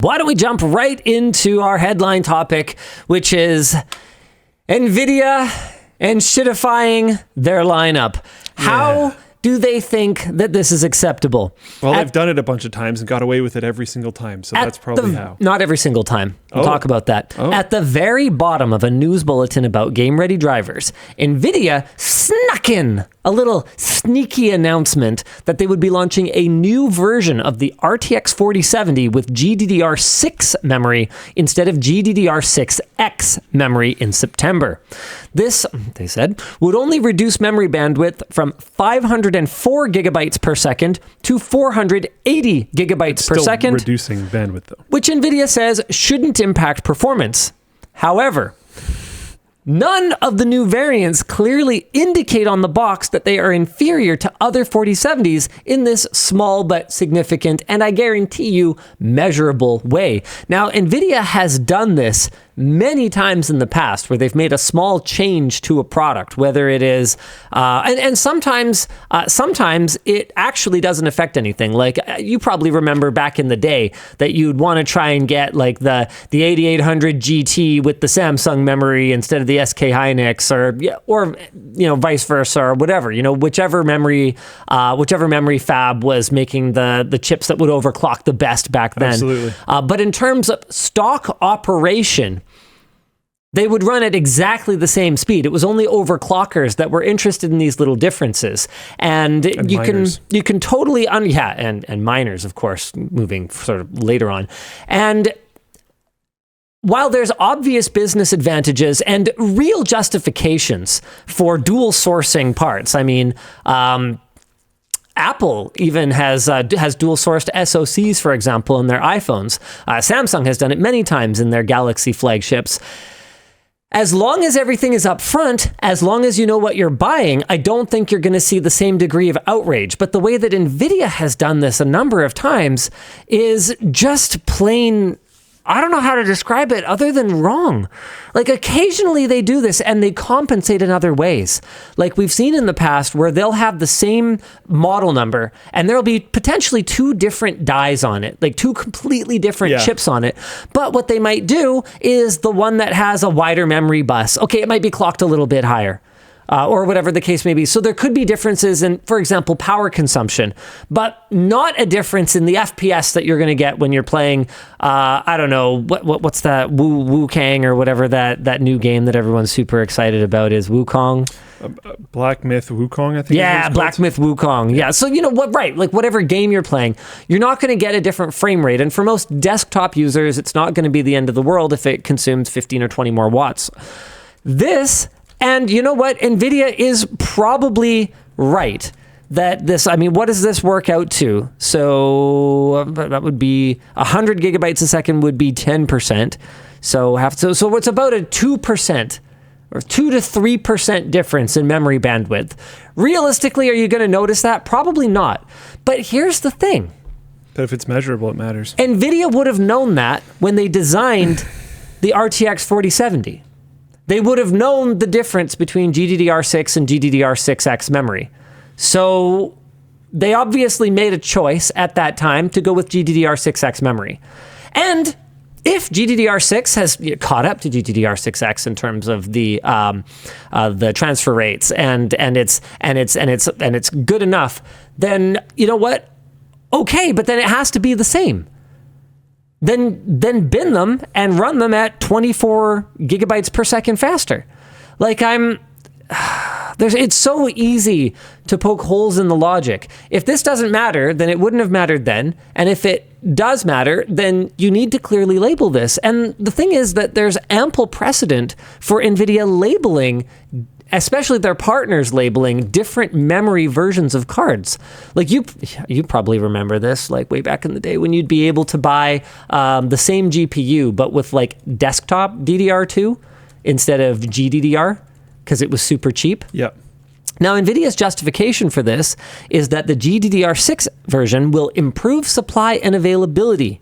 Why don't we jump right into our headline topic, which is NVIDIA and shitifying their lineup. How do they think that this is acceptable? Well, they've done it a bunch of times and got away with it every single time, so that's probably how. Not every single time. We'll talk about that. At the very bottom of a news bulletin about game-ready drivers, NVIDIA snuck in a little sneaky announcement that they would be launching a new version of the RTX 4070 with GDDR6 memory instead of GDDR6X memory in September. This, they said, would only reduce memory bandwidth from 504 gigabytes per second to 480 gigabytes per second. Reducing bandwidth, though. Which NVIDIA says shouldn't impact performance. However, none of the new variants clearly indicate on the box that they are inferior to other 4070s in this small but significant, and I guarantee you, measurable way. Now, NVIDIA has done this many times in the past where they've made a small change to a product, whether it is, and sometimes it actually doesn't affect anything. Like you probably remember back in the day that you'd want to try and get like the 8800 GT with the Samsung memory instead of the SK Hynix, or you know, vice versa, or whatever, you know, whichever memory fab was making the chips that would overclock the best back then. Absolutely. But in terms of stock operation, they would run at exactly the same speed. It was only overclockers that were interested in these little differences. And you can totally, and miners, of course, moving sort of later on. And while there's obvious business advantages and real justifications for dual sourcing parts, I mean, Apple even has dual sourced SoCs, for example, in their iPhones. Samsung has done it many times in their Galaxy flagships. As long as everything is up front, as long as you know what you're buying, I don't think you're going to see the same degree of outrage. But the way that NVIDIA has done this a number of times is just plain, I don't know how to describe it other than wrong. Like occasionally they do this and they compensate in other ways. Like we've seen in the past where they'll have the same model number and there'll be potentially two different dies on it, like two completely different chips on it. But what they might do is the one that has a wider memory bus, okay, it might be clocked a little bit higher. Or whatever the case may be. So there could be differences in, for example, power consumption, but not a difference in the FPS that you're going to get when you're playing, I don't know, what's that, Wu-Kang or whatever that new game that everyone's super excited about is, Wukong? Black Myth Wukong, I think. Yeah, Black Myth Wukong. Yeah, so you know what, right, like whatever game you're playing, you're not going to get a different frame rate. And for most desktop users, it's not going to be the end of the world if it consumes 15 or 20 more watts. And you know what? NVIDIA is probably right that this, I mean, what does this work out to? So that would be 100 gigabytes a second would be 10%. So it's about a 2% or 2 to 3% difference in memory bandwidth. Realistically, are you going to notice that? Probably not. But here's the thing. But if it's measurable, it matters. NVIDIA would have known that when they designed the RTX 4070. They would have known the difference between GDDR6 and GDDR6X memory. So they obviously made a choice at that time to go with GDDR6X memory. And if GDDR6 has caught up to GDDR6X in terms of the transfer rates and it's good enough, then you know what? Okay, but then it has to be the same. Then bin them and run them at 24 gigabytes per second faster. Like it's so easy to poke holes in the logic. If this doesn't matter, then it wouldn't have mattered then. And if it does matter, then you need to clearly label this. And the thing is that there's ample precedent for NVIDIA labeling, especially their partners labeling different memory versions of cards. Like you probably remember this, like way back in the day when you'd be able to buy the same GPU, but with like desktop DDR2 instead of GDDR, because it was super cheap. Yeah. Now, NVIDIA's justification for this is that the GDDR6 version will improve supply and availability,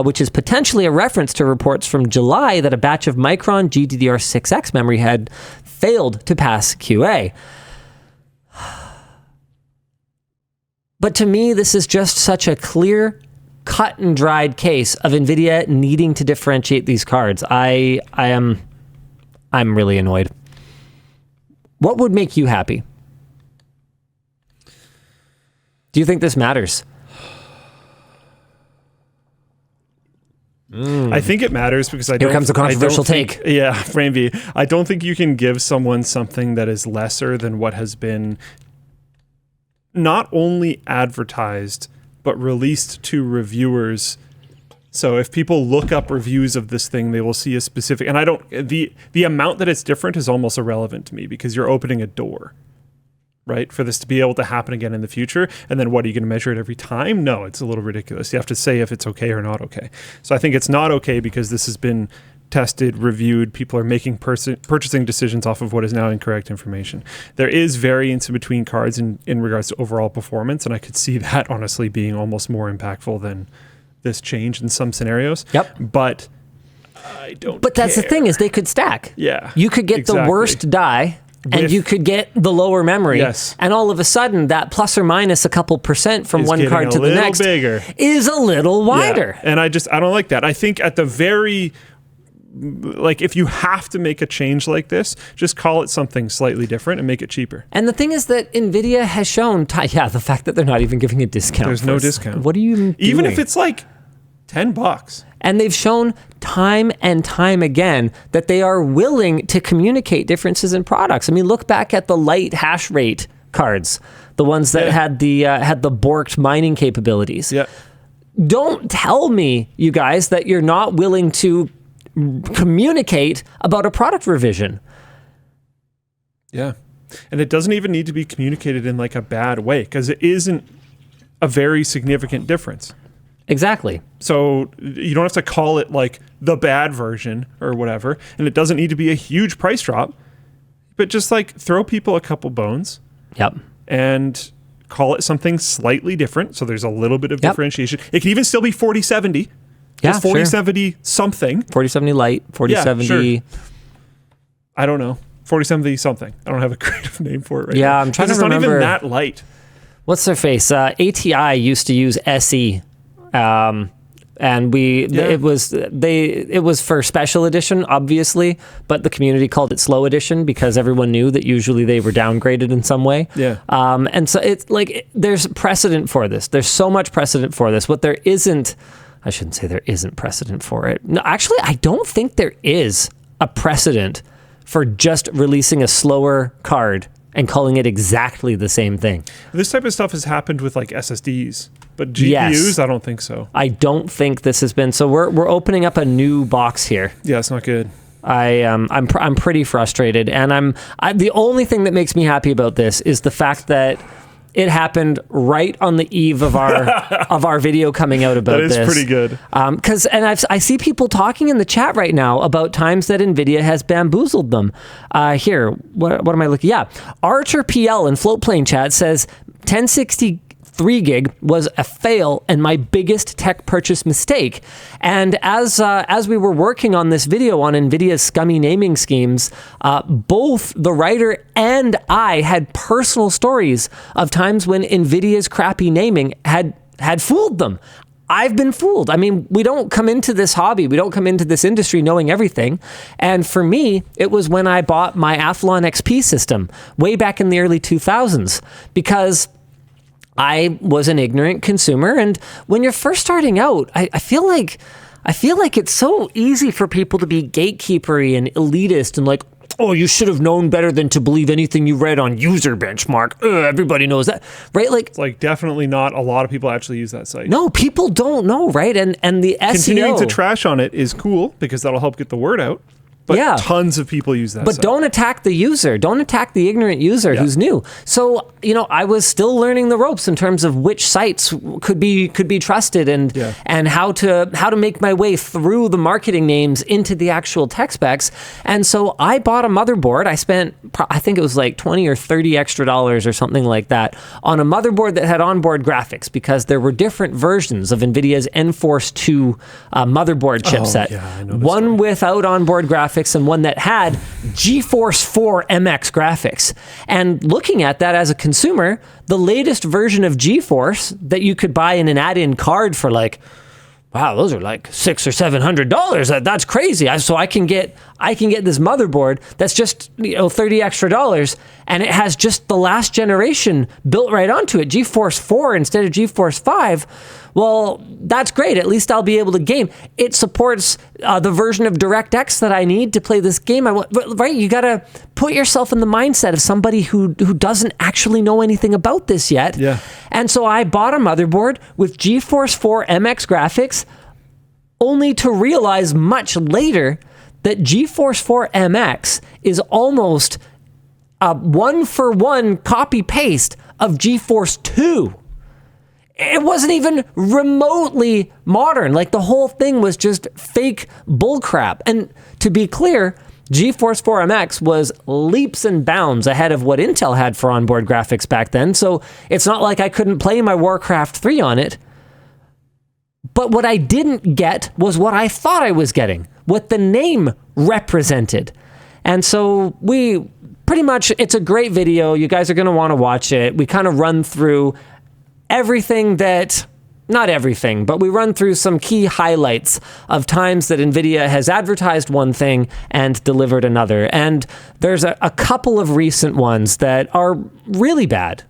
which is potentially a reference to reports from July that a batch of Micron GDDR6X memory had failed to pass QA. But to me, this is just such a clear cut and dried case of NVIDIA needing to differentiate these cards. I'm really annoyed. What would make you happy? Do you think this matters? I think it matters because Here comes a controversial take. Yeah, Frame V. I don't think you can give someone something that is lesser than what has been not only advertised, but released to reviewers. So if people look up reviews of this thing, they will see a specific, and the amount that it's different is almost irrelevant to me because you're opening a door, right? For this to be able to happen again in the future. And then what, are you going to measure it every time? No, it's a little ridiculous. You have to say if it's okay or not okay. So I think it's not okay because this has been tested, reviewed. People are making purchasing decisions off of what is now incorrect information. There is variance in between cards in regards to overall performance. And I could see that honestly being almost more impactful than this change in some scenarios. Yep. But I don't But that's care. the thing is they could stack. Yeah. You could get the worst die and you could get the lower memory. Yes. And all of a sudden that plus or minus a couple percent from Is one getting card to a the little next bigger. is a little wider. Yeah. And I don't like that. I think at the very, like, if you have to make a change like this, just call it something slightly different and make it cheaper. And the thing is that NVIDIA has shown, the fact that they're not even giving a discount. There's no discount. What are you even Even doing? if it's like $10. And they've shown time and time again that they are willing to communicate differences in products. I mean, look back at the light hash rate cards, the ones that had the borked mining capabilities. Yeah. Don't tell me, you guys, that you're not willing to communicate about a product revision. Yeah. And it doesn't even need to be communicated in like a bad way because it isn't a very significant difference. Exactly. So you don't have to call it like the bad version or whatever. And it doesn't need to be a huge price drop, but just like throw people a couple bones. Yep. And call it something slightly different. So there's a little bit of differentiation. It can even still be 4070. Yeah, It's 4070 something. 4070 light, 4070. Yeah, sure. I don't know. 4070 something. I don't have a creative name for it right now. Yeah, I'm trying to remember. It's not even that light. What's their face? ATI used to use SE. And it was for special edition, obviously, but the community called it slow edition because everyone knew that usually they were downgraded in some way. Yeah. And so it's like there's precedent for this. There's so much precedent for this. What there isn't, I shouldn't say there isn't precedent for it. No, actually, I don't think there is a precedent for just releasing a slower card and calling it exactly the same thing. This type of stuff has happened with like SSDs, but GPUs, Yes. I don't think so. I don't think this has been. So we're opening up a new box here. Yeah, it's not good. I'm pretty frustrated, and the only thing that makes me happy about this is the fact that it happened right on the eve of our video coming out about this. That is pretty good. Because I see people talking in the chat right now about times that NVIDIA has bamboozled them. Here, what am I looking? Yeah, Archer PL in Floatplane chat says 1063 gig was a fail and my biggest tech purchase mistake. And as we were working on this video on NVIDIA's scummy naming schemes, both the writer and I had personal stories of times when NVIDIA's crappy naming had fooled them. I've been fooled. I mean, we don't come into this hobby, we don't come into this industry knowing everything. And for me, it was when I bought my Athlon XP system way back in the early 2000s because I was an ignorant consumer. And when you're first starting out, I feel like it's so easy for people to be gatekeepery and elitist and like, oh, you should have known better than to believe anything you read on User Benchmark. Everybody knows that, right? Like, It's like definitely not a lot of people actually use that site. no, people don't know, right? And the SEO. Continuing to trash on it is cool because that'll help get the word out. But Yeah. tons of people use that But site. don't attack the user. Don't attack the ignorant user who's new. So, I was still learning the ropes in terms of which sites could be trusted and how to make my way through the marketing names into the actual tech specs. And so I bought a motherboard. I spent, I think it was like $20 or $30 extra or something like that on a motherboard that had onboard graphics because there were different versions of NVIDIA's Enforce 2 motherboard chipset. yeah, I know this One without onboard graphics graphics and one that had GeForce 4 MX graphics. And looking at that as a consumer, the latest version of GeForce that you could buy in an add-in card for like, wow, those are like $600 or $700. That's crazy. So I can get this motherboard that's just $30 extra, and it has just the last generation built right onto it, GeForce 4 instead of GeForce 5. Well, that's great. At least I'll be able to game. It supports the version of DirectX that I need to play this game. Right? You got to put yourself in the mindset of somebody who doesn't actually know anything about this yet. Yeah. And so I bought a motherboard with GeForce 4 MX graphics, only to realize much later that GeForce 4 MX is almost a one-for-one copy-paste of GeForce 2. It wasn't even remotely modern. Like, the whole thing was just fake bullcrap. And to be clear, GeForce 4 MX was leaps and bounds ahead of what Intel had for onboard graphics back then. So it's not like I couldn't play my Warcraft 3 on it. But what I didn't get was what I thought I was getting, what the name represented. And so we pretty much, it's a great video. You guys are going to want to watch it. We kind of run through everything that, not everything, but we run through some key highlights of times that NVIDIA has advertised one thing and delivered another. And there's a couple of recent ones that are really bad,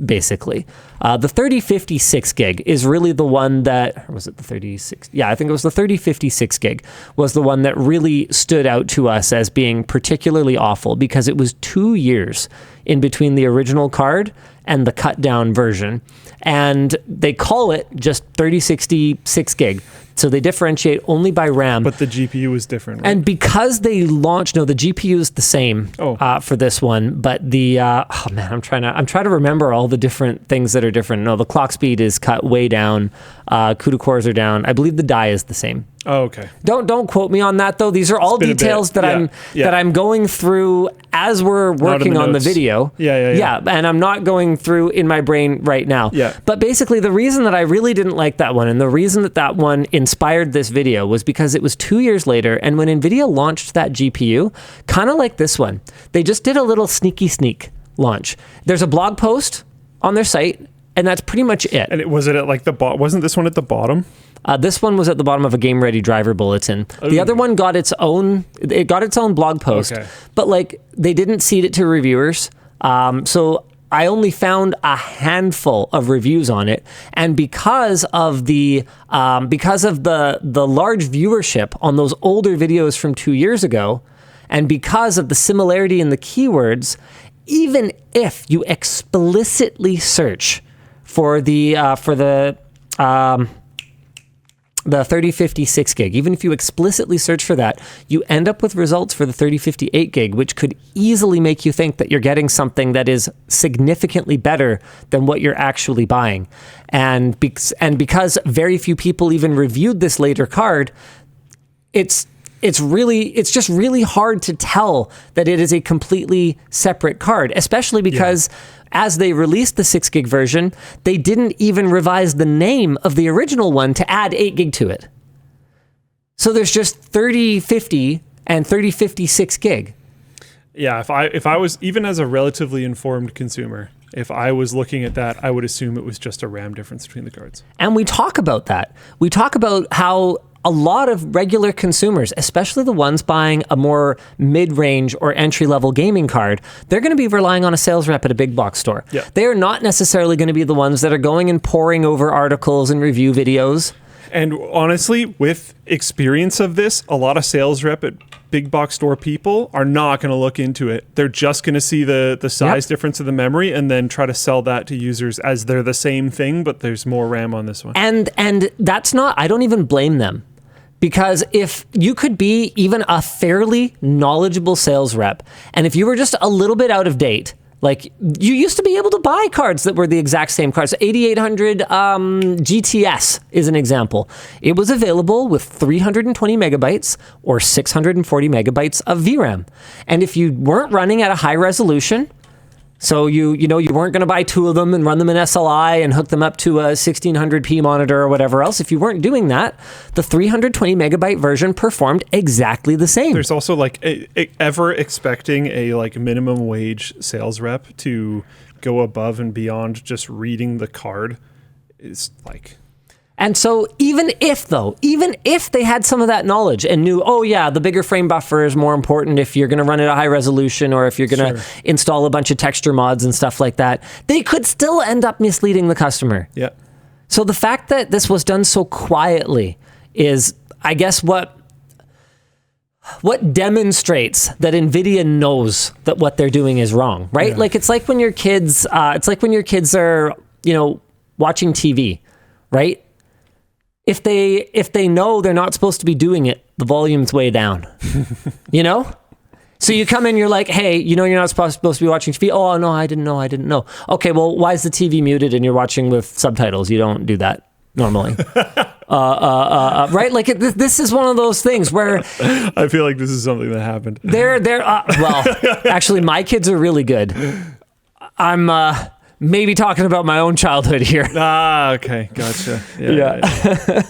basically. The 3056 gig is really the one that, or was it the 36? Yeah, I think it was the 3056 gig was the one that really stood out to us as being particularly awful because it was 2 years in between the original card and the cut down version. And they call it just 3066 gig. So they differentiate only by RAM. But the GPU is different, right? And because they launched, no, the GPU is the same for this one. But the, I'm trying to remember all the different things that are different. No, the clock speed is cut way down. CUDA cores are down. I believe the die is the same. Oh, okay. Don't quote me on that though. These are all details that I'm going through as we're working on the video. Yeah. And I'm not going through in my brain right now. Yeah. But basically the reason that I really didn't like that one and the reason that one inspired this video was because it was 2 years later, and when NVIDIA launched that GPU, kind of like this one, they just did a little sneak launch. There's a blog post on their site, and that's pretty much it. And was it at like wasn't this one at the bottom? This one was at the bottom of a Game Ready driver bulletin. Ooh. The other one got its own blog post, but like they didn't seed it to reviewers. So I only found a handful of reviews on it, and because of the large viewership on those older videos from 2 years ago, and because of the similarity in the keywords, even if you explicitly search for the 3056 gig, even if you explicitly search for that, you end up with results for the 3058 gig, which could easily make you think that you're getting something that is significantly better than what you're actually buying. And because very few people even reviewed this later card, it's just really hard to tell that it is a completely separate card, especially because as they released the 6 gig version, they didn't even revise the name of the original one to add 8 gig to it. So there's just 3050 and 3056 gig. Yeah, if I was, even as a relatively informed consumer, if I was looking at that, I would assume it was just a RAM difference between the cards. And we talk about that. We talk about how a lot of regular consumers, especially the ones buying a more mid-range or entry-level gaming card, they're going to be relying on a sales rep at a big box store. Yeah. They are not necessarily going to be the ones that are going and poring over articles and review videos. And honestly, with experience of this, a lot of sales rep at big box store people are not going to look into it. They're just going to see the size difference of the memory and then try to sell that to users as they're the same thing, but there's more RAM on this one. And that's not, I don't even blame them. Because if you could be even a fairly knowledgeable sales rep, and if you were just a little bit out of date, like you used to be able to buy cards that were the exact same cards. 8800 GTS is an example. It was available with 320 megabytes or 640 megabytes of VRAM. And if you weren't running at a high resolution, So you weren't going to buy 2 of them and run them in SLI and hook them up to a 1600p monitor or whatever else. If you weren't doing that, the 320 megabyte version performed exactly the same. There's also like ever expecting a like minimum wage sales rep to go above and beyond just reading the card is like. And so even if they had some of that knowledge and knew, oh yeah, the bigger frame buffer is more important if you're going to run it at high resolution or if you're going to install a bunch of texture mods and stuff like that, they could still end up misleading the customer. Yeah. So the fact that this was done so quietly is, I guess, what demonstrates that NVIDIA knows that what they're doing is wrong, right? Yeah. Like it's like when your kids are, watching TV, right? If they know they're not supposed to be doing it, the volume's way down, So you come in, you're like, hey, you're not supposed to be watching TV. Oh, no, I didn't know. Okay, well, why is the TV muted and you're watching with subtitles? You don't do that normally. Right? Like this is one of those things where I feel like this is something that happened. Actually, my kids are really good. I'm maybe talking about my own childhood here. Okay. Gotcha. Yeah.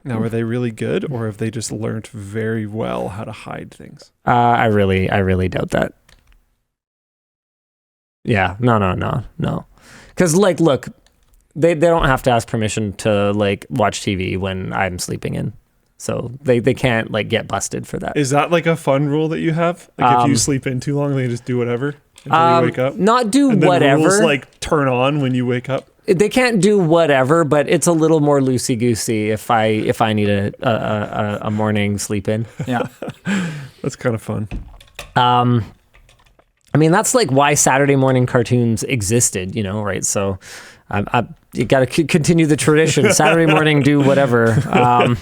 Now, are they really good, or have they just learned very well how to hide things? I really doubt that. Yeah. No. Because, look, they don't have to ask permission to, watch TV when I'm sleeping in. So they can't, get busted for that. Is that, a fun rule that you have? If you sleep in too long, they just do whatever until you wake up? Not do and then whatever. Rules, turn on when you wake up? They can't do whatever, but it's a little more loosey-goosey if I need a morning sleep in. Yeah. That's kind of fun. That's why Saturday morning cartoons existed, right? So you got to continue the tradition. Saturday morning, do whatever.